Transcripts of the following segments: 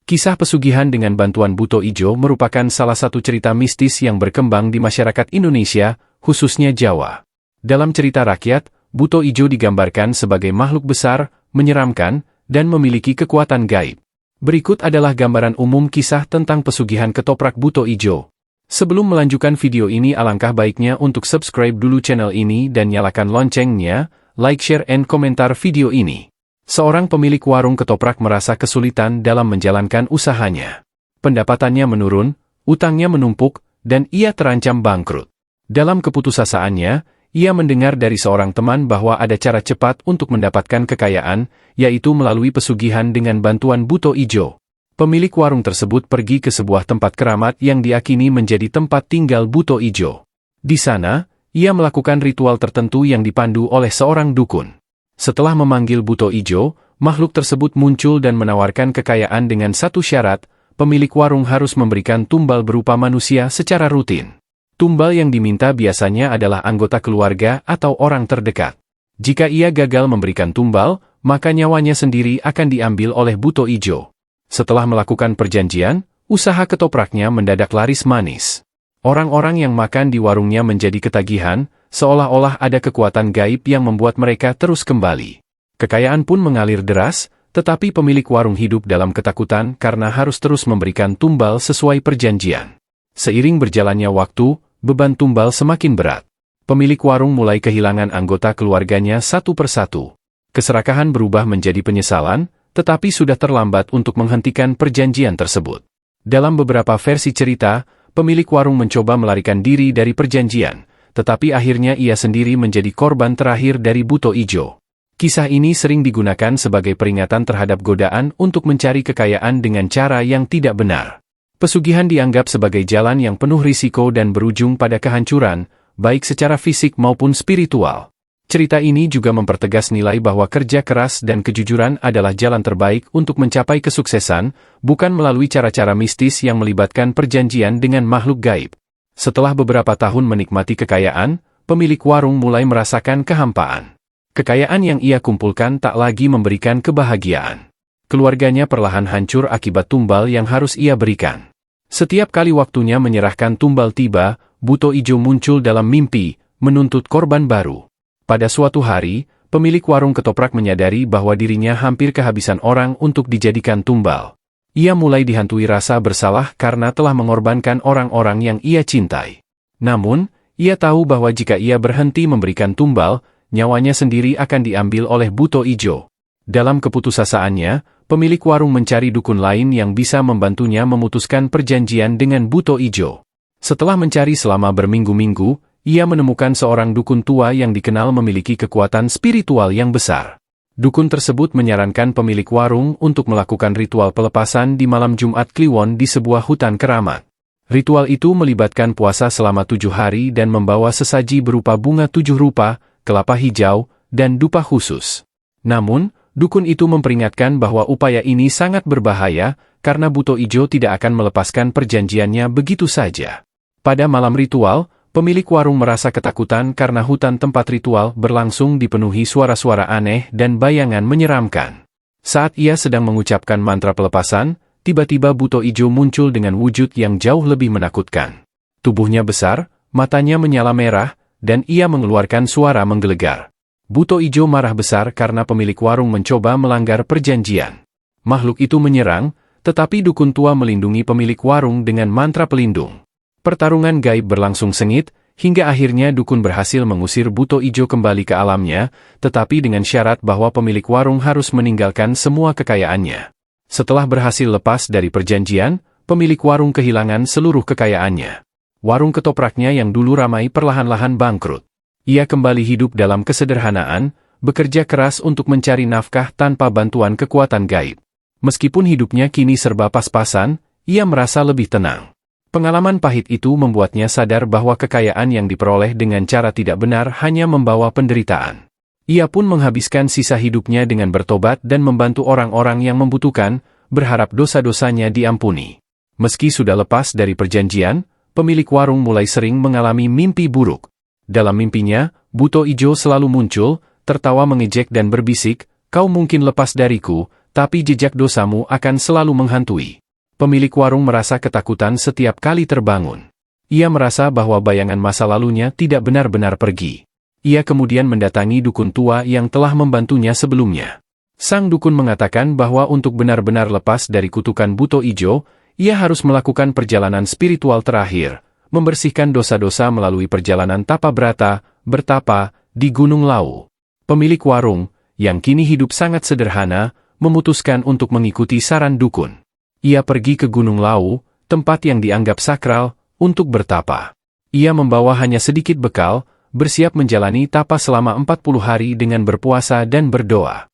Kisah pesugihan dengan bantuan buto ijo merupakan salah satu cerita mistis yang berkembang di masyarakat Indonesia, khususnya Jawa. Dalam cerita rakyat, buto ijo digambarkan sebagai makhluk besar, menyeramkan, dan memiliki kekuatan gaib. Berikut adalah gambaran umum kisah tentang pesugihan ketoprak buto ijo. Sebelum melanjutkan video ini, alangkah baiknya untuk subscribe dulu channel ini dan nyalakan loncengnya, like, share, and komentar video ini. Seorang pemilik warung ketoprak merasa kesulitan dalam menjalankan usahanya. Pendapatannya menurun, utangnya menumpuk, dan ia terancam bangkrut. Dalam keputusasaan,nya ia mendengar dari seorang teman bahwa ada cara cepat untuk mendapatkan kekayaan, yaitu melalui pesugihan dengan bantuan buto ijo. Pemilik warung tersebut pergi ke sebuah tempat keramat yang diyakini menjadi tempat tinggal buto ijo. Di sana, ia melakukan ritual tertentu yang dipandu oleh seorang dukun. Setelah memanggil buto ijo, makhluk tersebut muncul dan menawarkan kekayaan dengan satu syarat, pemilik warung harus memberikan tumbal berupa manusia secara rutin. Tumbal yang diminta biasanya adalah anggota keluarga atau orang terdekat. Jika ia gagal memberikan tumbal, maka nyawanya sendiri akan diambil oleh buto ijo. Setelah melakukan perjanjian, usaha ketopraknya mendadak laris manis. Orang-orang yang makan di warungnya menjadi ketagihan, seolah-olah ada kekuatan gaib yang membuat mereka terus kembali. Kekayaan pun mengalir deras, tetapi pemilik warung hidup dalam ketakutan karena harus terus memberikan tumbal sesuai perjanjian. Seiring berjalannya waktu, beban tumbal semakin berat. Pemilik warung mulai kehilangan anggota keluarganya satu persatu. Keserakahan berubah menjadi penyesalan, tetapi sudah terlambat untuk menghentikan perjanjian tersebut. Dalam beberapa versi cerita, pemilik warung mencoba melarikan diri dari perjanjian, tetapi akhirnya ia sendiri menjadi korban terakhir dari buto ijo. Kisah ini sering digunakan sebagai peringatan terhadap godaan untuk mencari kekayaan dengan cara yang tidak benar. Pesugihan dianggap sebagai jalan yang penuh risiko dan berujung pada kehancuran, baik secara fisik maupun spiritual. Cerita ini juga mempertegas nilai bahwa kerja keras dan kejujuran adalah jalan terbaik untuk mencapai kesuksesan, bukan melalui cara-cara mistis yang melibatkan perjanjian dengan makhluk gaib. Setelah beberapa tahun menikmati kekayaan, pemilik warung mulai merasakan kehampaan. Kekayaan yang ia kumpulkan tak lagi memberikan kebahagiaan. Keluarganya perlahan hancur akibat tumbal yang harus ia berikan. Setiap kali waktunya menyerahkan tumbal tiba, buto ijo muncul dalam mimpi, menuntut korban baru. Pada suatu hari, pemilik warung ketoprak menyadari bahwa dirinya hampir kehabisan orang untuk dijadikan tumbal. Ia mulai dihantui rasa bersalah karena telah mengorbankan orang-orang yang ia cintai. Namun, ia tahu bahwa jika ia berhenti memberikan tumbal, nyawanya sendiri akan diambil oleh buto ijo. Dalam keputusasaannya, pemilik warung mencari dukun lain yang bisa membantunya memutuskan perjanjian dengan buto ijo. Setelah mencari selama berminggu-minggu, ia menemukan seorang dukun tua yang dikenal memiliki kekuatan spiritual yang besar. Dukun tersebut menyarankan pemilik warung untuk melakukan ritual pelepasan di malam Jumat Kliwon di sebuah hutan keramat. Ritual itu melibatkan puasa selama 7 hari dan membawa sesaji berupa bunga 7 rupa, kelapa hijau, dan dupa khusus. Namun, dukun itu memperingatkan bahwa upaya ini sangat berbahaya, karena buto ijo tidak akan melepaskan perjanjiannya begitu saja. Pada malam ritual, pemilik warung merasa ketakutan karena hutan tempat ritual berlangsung dipenuhi suara-suara aneh dan bayangan menyeramkan. Saat ia sedang mengucapkan mantra pelepasan, tiba-tiba buto ijo muncul dengan wujud yang jauh lebih menakutkan. Tubuhnya besar, matanya menyala merah, dan ia mengeluarkan suara menggelegar. Buto ijo marah besar karena pemilik warung mencoba melanggar perjanjian. Makhluk itu menyerang, tetapi dukun tua melindungi pemilik warung dengan mantra pelindung. Pertarungan gaib berlangsung sengit, hingga akhirnya dukun berhasil mengusir buto ijo kembali ke alamnya, tetapi dengan syarat bahwa pemilik warung harus meninggalkan semua kekayaannya. Setelah berhasil lepas dari perjanjian, pemilik warung kehilangan seluruh kekayaannya. Warung ketopraknya yang dulu ramai perlahan-lahan bangkrut. Ia kembali hidup dalam kesederhanaan, bekerja keras untuk mencari nafkah tanpa bantuan kekuatan gaib. Meskipun hidupnya kini serba pas-pasan, ia merasa lebih tenang. Pengalaman pahit itu membuatnya sadar bahwa kekayaan yang diperoleh dengan cara tidak benar hanya membawa penderitaan. Ia pun menghabiskan sisa hidupnya dengan bertobat dan membantu orang-orang yang membutuhkan, berharap dosa-dosanya diampuni. Meski sudah lepas dari perjanjian, pemilik warung mulai sering mengalami mimpi buruk. Dalam mimpinya, buto ijo selalu muncul, tertawa mengejek dan berbisik, "Kau mungkin lepas dariku, tapi jejak dosamu akan selalu menghantui. Pemilik warung merasa ketakutan setiap kali terbangun. Ia merasa bahwa bayangan masa lalunya tidak benar-benar pergi. Ia kemudian mendatangi dukun tua yang telah membantunya sebelumnya. Sang dukun mengatakan bahwa untuk benar-benar lepas dari kutukan buto ijo, ia harus melakukan perjalanan spiritual terakhir, membersihkan dosa-dosa melalui perjalanan tapa brata, bertapa, di Gunung Lawu. Pemilik warung, yang kini hidup sangat sederhana, memutuskan untuk mengikuti saran dukun. Ia pergi ke Gunung Lawu, tempat yang dianggap sakral, untuk bertapa. Ia membawa hanya sedikit bekal, bersiap menjalani tapa selama 40 hari dengan berpuasa dan berdoa.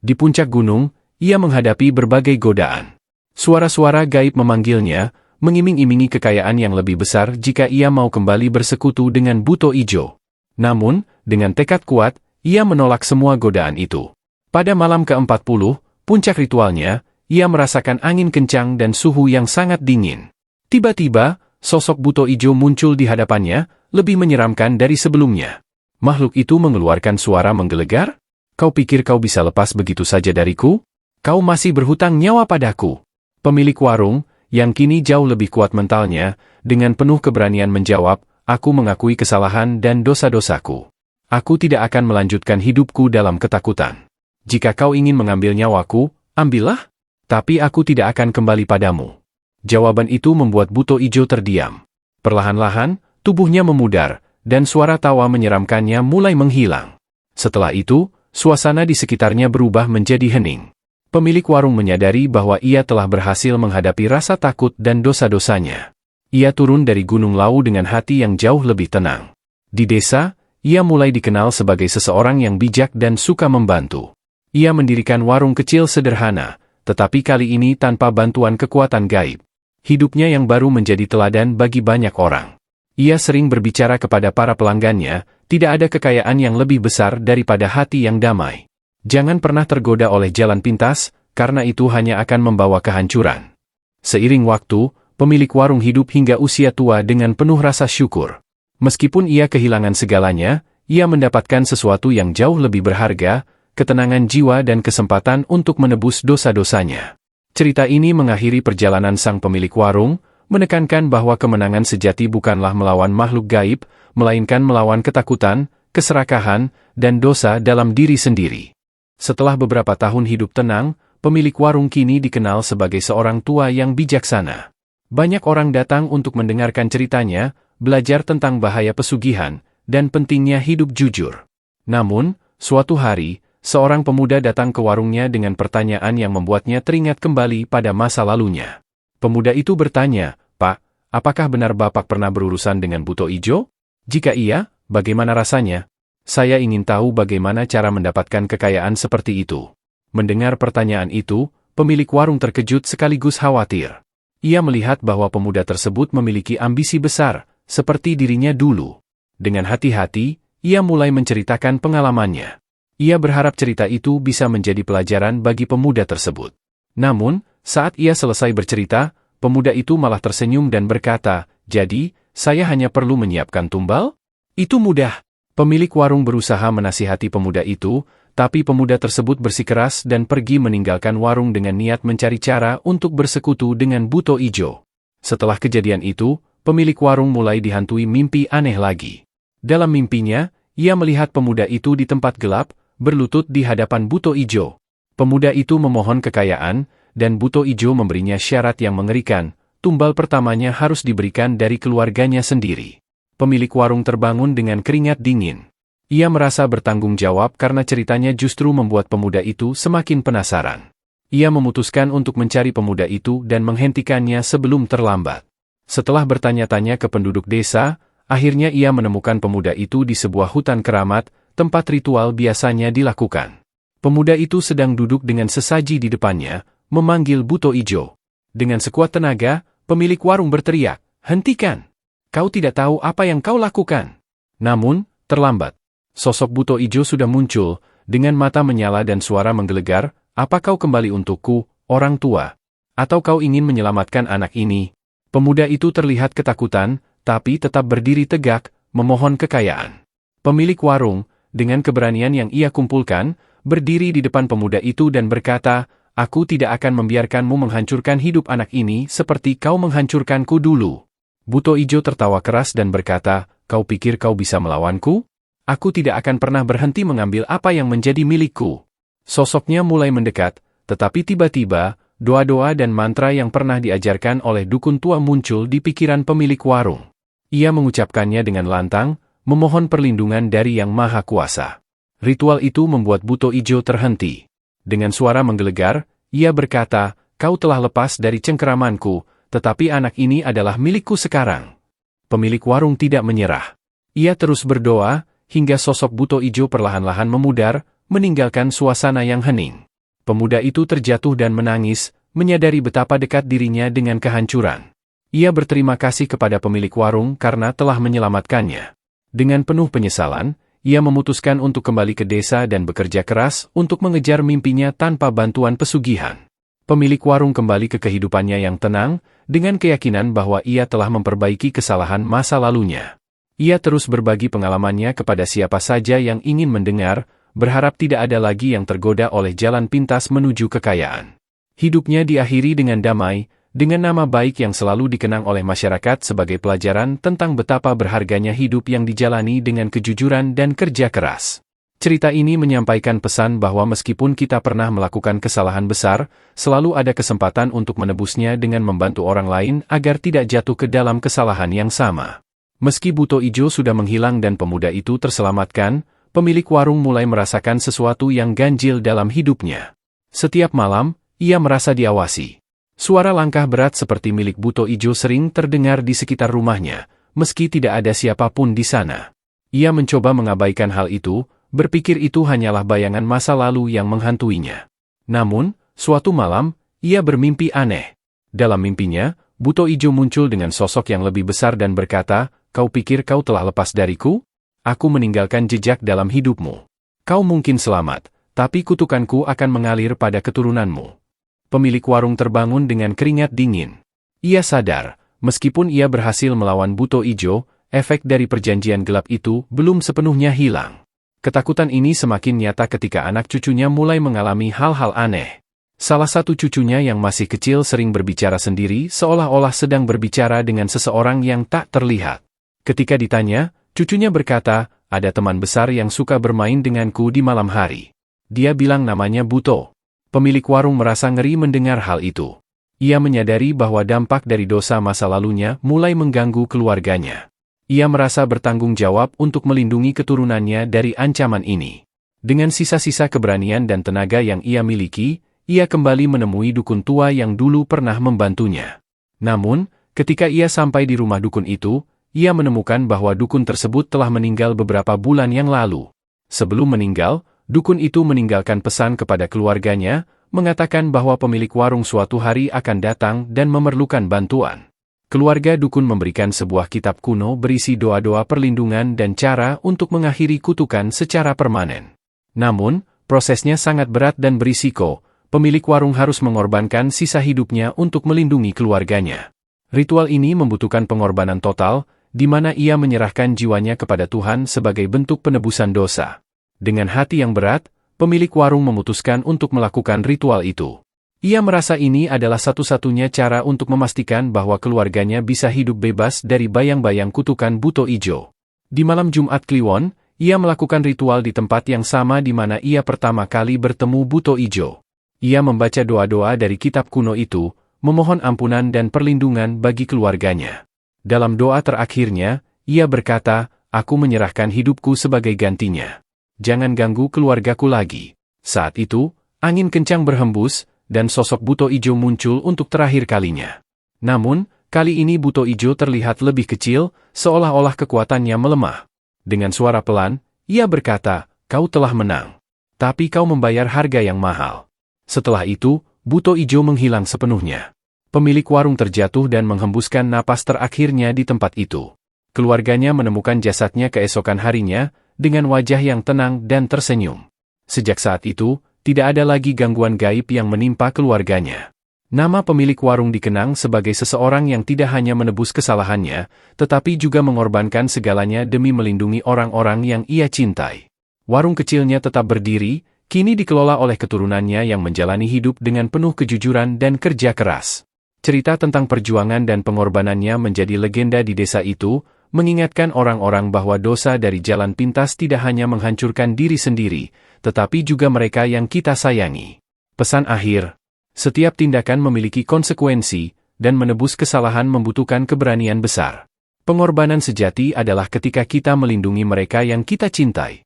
Di puncak gunung, ia menghadapi berbagai godaan. Suara-suara gaib memanggilnya, mengiming-imingi kekayaan yang lebih besar jika ia mau kembali bersekutu dengan buto ijo. Namun, dengan tekad kuat, ia menolak semua godaan itu. Pada malam ke-40, puncak ritualnya, ia merasakan angin kencang dan suhu yang sangat dingin. Tiba-tiba, sosok buto ijo muncul di hadapannya, lebih menyeramkan dari sebelumnya. Makhluk itu mengeluarkan suara menggelegar. Kau pikir kau bisa lepas begitu saja dariku? Kau masih berhutang nyawa padaku. Pemilik warung, yang kini jauh lebih kuat mentalnya, dengan penuh keberanian menjawab, aku mengakui kesalahan dan dosa-dosaku. Aku tidak akan melanjutkan hidupku dalam ketakutan. Jika kau ingin mengambil nyawaku, ambillah. Tapi aku tidak akan kembali padamu. Jawaban itu membuat buto ijo terdiam. Perlahan-lahan, tubuhnya memudar, dan suara tawa menyeramkannya mulai menghilang. Setelah itu, suasana di sekitarnya berubah menjadi hening. Pemilik warung menyadari bahwa ia telah berhasil menghadapi rasa takut dan dosa-dosanya. Ia turun dari Gunung Lawu dengan hati yang jauh lebih tenang. Di desa, ia mulai dikenal sebagai seseorang yang bijak dan suka membantu. Ia mendirikan warung kecil sederhana, tetapi kali ini tanpa bantuan kekuatan gaib. Hidupnya yang baru menjadi teladan bagi banyak orang. Ia sering berbicara kepada para pelanggannya, tidak ada kekayaan yang lebih besar daripada hati yang damai. Jangan pernah tergoda oleh jalan pintas, karena itu hanya akan membawa kehancuran. Seiring waktu, pemilik warung hidup hingga usia tua dengan penuh rasa syukur. Meskipun ia kehilangan segalanya, ia mendapatkan sesuatu yang jauh lebih berharga, ketenangan jiwa dan kesempatan untuk menebus dosa-dosanya. Cerita ini mengakhiri perjalanan sang pemilik warung, menekankan bahwa kemenangan sejati bukanlah melawan makhluk gaib, melainkan melawan ketakutan, keserakahan, dan dosa dalam diri sendiri. Setelah beberapa tahun hidup tenang, pemilik warung kini dikenal sebagai seorang tua yang bijaksana. Banyak orang datang untuk mendengarkan ceritanya, belajar tentang bahaya pesugihan, dan pentingnya hidup jujur. Namun, suatu hari, seorang pemuda datang ke warungnya dengan pertanyaan yang membuatnya teringat kembali pada masa lalunya. Pemuda itu bertanya, "Pak, apakah benar Bapak pernah berurusan dengan buto ijo? Jika iya, bagaimana rasanya? Saya ingin tahu bagaimana cara mendapatkan kekayaan seperti itu." Mendengar pertanyaan itu, pemilik warung terkejut sekaligus khawatir. Ia melihat bahwa pemuda tersebut memiliki ambisi besar, seperti dirinya dulu. Dengan hati-hati, ia mulai menceritakan pengalamannya. Ia berharap cerita itu bisa menjadi pelajaran bagi pemuda tersebut. Namun, saat ia selesai bercerita, pemuda itu malah tersenyum dan berkata, "Jadi, saya hanya perlu menyiapkan tumbal? Itu mudah." Pemilik warung berusaha menasihati pemuda itu, tapi pemuda tersebut bersikeras dan pergi meninggalkan warung dengan niat mencari cara untuk bersekutu dengan buto ijo. Setelah kejadian itu, pemilik warung mulai dihantui mimpi aneh lagi. Dalam mimpinya, ia melihat pemuda itu di tempat gelap, berlutut di hadapan buto ijo. Pemuda itu memohon kekayaan, dan buto ijo memberinya syarat yang mengerikan, tumbal pertamanya harus diberikan dari keluarganya sendiri. Pemilik warung terbangun dengan keringat dingin. Ia merasa bertanggung jawab karena ceritanya justru membuat pemuda itu semakin penasaran. Ia memutuskan untuk mencari pemuda itu dan menghentikannya sebelum terlambat. Setelah bertanya-tanya ke penduduk desa, akhirnya ia menemukan pemuda itu di sebuah hutan keramat, tempat ritual biasanya dilakukan. Pemuda itu sedang duduk dengan sesaji di depannya, memanggil buto ijo. Dengan sekuat tenaga, pemilik warung berteriak, "Hentikan! Kau tidak tahu apa yang kau lakukan." Namun, terlambat. Sosok buto ijo sudah muncul, dengan mata menyala dan suara menggelegar, "Apa kau kembali untukku, orang tua? Atau kau ingin menyelamatkan anak ini?" Pemuda itu terlihat ketakutan, tapi tetap berdiri tegak, memohon kekayaan. Pemilik warung, dengan keberanian yang ia kumpulkan, berdiri di depan pemuda itu dan berkata, "Aku tidak akan membiarkanmu menghancurkan hidup anak ini seperti kau menghancurkanku dulu." Buto Ijo tertawa keras dan berkata, "Kau pikir kau bisa melawanku? Aku tidak akan pernah berhenti mengambil apa yang menjadi milikku." Sosoknya mulai mendekat, tetapi tiba-tiba, doa-doa dan mantra yang pernah diajarkan oleh dukun tua muncul di pikiran pemilik warung. Ia mengucapkannya dengan lantang, memohon perlindungan dari Yang Maha Kuasa. Ritual itu membuat Buto Ijo terhenti. Dengan suara menggelegar, ia berkata, "Kau telah lepas dari cengkeramanku, tetapi anak ini adalah milikku sekarang." Pemilik warung tidak menyerah. Ia terus berdoa, hingga sosok Buto Ijo perlahan-lahan memudar, meninggalkan suasana yang hening. Pemuda itu terjatuh dan menangis, menyadari betapa dekat dirinya dengan kehancuran. Ia berterima kasih kepada pemilik warung karena telah menyelamatkannya. Dengan penuh penyesalan, ia memutuskan untuk kembali ke desa dan bekerja keras untuk mengejar mimpinya tanpa bantuan pesugihan. Pemilik warung kembali ke kehidupannya yang tenang, dengan keyakinan bahwa ia telah memperbaiki kesalahan masa lalunya. Ia terus berbagi pengalamannya kepada siapa saja yang ingin mendengar, berharap tidak ada lagi yang tergoda oleh jalan pintas menuju kekayaan. Hidupnya diakhiri dengan damai, dengan nama baik yang selalu dikenang oleh masyarakat sebagai pelajaran tentang betapa berharganya hidup yang dijalani dengan kejujuran dan kerja keras. Cerita ini menyampaikan pesan bahwa meskipun kita pernah melakukan kesalahan besar, selalu ada kesempatan untuk menebusnya dengan membantu orang lain agar tidak jatuh ke dalam kesalahan yang sama. Meski Buto Ijo sudah menghilang dan pemuda itu terselamatkan, pemilik warung mulai merasakan sesuatu yang ganjil dalam hidupnya. Setiap malam, ia merasa diawasi. Suara langkah berat seperti milik Buto Ijo sering terdengar di sekitar rumahnya, meski tidak ada siapapun di sana. Ia mencoba mengabaikan hal itu, berpikir itu hanyalah bayangan masa lalu yang menghantuinya. Namun, suatu malam, ia bermimpi aneh. Dalam mimpinya, Buto Ijo muncul dengan sosok yang lebih besar dan berkata, "Kau pikir kau telah lepas dariku? Aku meninggalkan jejak dalam hidupmu. Kau mungkin selamat, tapi kutukanku akan mengalir pada keturunanmu." Pemilik warung terbangun dengan keringat dingin. Ia sadar, meskipun ia berhasil melawan Buto Ijo, efek dari perjanjian gelap itu belum sepenuhnya hilang. Ketakutan ini semakin nyata ketika anak cucunya mulai mengalami hal-hal aneh. Salah satu cucunya yang masih kecil sering berbicara sendiri seolah-olah sedang berbicara dengan seseorang yang tak terlihat. Ketika ditanya, cucunya berkata, "Ada teman besar yang suka bermain denganku di malam hari. Dia bilang namanya Buto." Pemilik warung merasa ngeri mendengar hal itu. Ia menyadari bahwa dampak dari dosa masa lalunya mulai mengganggu keluarganya. Ia merasa bertanggung jawab untuk melindungi keturunannya dari ancaman ini. Dengan sisa-sisa keberanian dan tenaga yang ia miliki, ia kembali menemui dukun tua yang dulu pernah membantunya. Namun, ketika ia sampai di rumah dukun itu, ia menemukan bahwa dukun tersebut telah meninggal beberapa bulan yang lalu. Sebelum meninggal, dukun itu meninggalkan pesan kepada keluarganya, mengatakan bahwa pemilik warung suatu hari akan datang dan memerlukan bantuan. Keluarga dukun memberikan sebuah kitab kuno berisi doa-doa perlindungan dan cara untuk mengakhiri kutukan secara permanen. Namun, prosesnya sangat berat dan berisiko. Pemilik warung harus mengorbankan sisa hidupnya untuk melindungi keluarganya. Ritual ini membutuhkan pengorbanan total, di mana ia menyerahkan jiwanya kepada Tuhan sebagai bentuk penebusan dosa. Dengan hati yang berat, pemilik warung memutuskan untuk melakukan ritual itu. Ia merasa ini adalah satu-satunya cara untuk memastikan bahwa keluarganya bisa hidup bebas dari bayang-bayang kutukan Buto Ijo. Di malam Jumat Kliwon, ia melakukan ritual di tempat yang sama di mana ia pertama kali bertemu Buto Ijo. Ia membaca doa-doa dari kitab kuno itu, memohon ampunan dan perlindungan bagi keluarganya. Dalam doa terakhirnya, ia berkata, "Aku menyerahkan hidupku sebagai gantinya. Jangan ganggu keluargaku lagi." Saat itu, angin kencang berhembus, dan sosok Buto Ijo muncul untuk terakhir kalinya. Namun, kali ini Buto Ijo terlihat lebih kecil, seolah-olah kekuatannya melemah. Dengan suara pelan, ia berkata, "Kau telah menang. Tapi kau membayar harga yang mahal." Setelah itu, Buto Ijo menghilang sepenuhnya. Pemilik warung terjatuh dan menghembuskan napas terakhirnya di tempat itu. Keluarganya menemukan jasadnya keesokan harinya, dengan wajah yang tenang dan tersenyum. Sejak saat itu, tidak ada lagi gangguan gaib yang menimpa keluarganya. Nama pemilik warung dikenang sebagai seseorang yang tidak hanya menebus kesalahannya, tetapi juga mengorbankan segalanya demi melindungi orang-orang yang ia cintai. Warung kecilnya tetap berdiri, kini dikelola oleh keturunannya yang menjalani hidup dengan penuh kejujuran dan kerja keras. Cerita tentang perjuangan dan pengorbanannya menjadi legenda di desa itu, mengingatkan orang-orang bahwa dosa dari jalan pintas tidak hanya menghancurkan diri sendiri, tetapi juga mereka yang kita sayangi. Pesan akhir: setiap tindakan memiliki konsekuensi, dan menebus kesalahan membutuhkan keberanian besar. Pengorbanan sejati adalah ketika kita melindungi mereka yang kita cintai.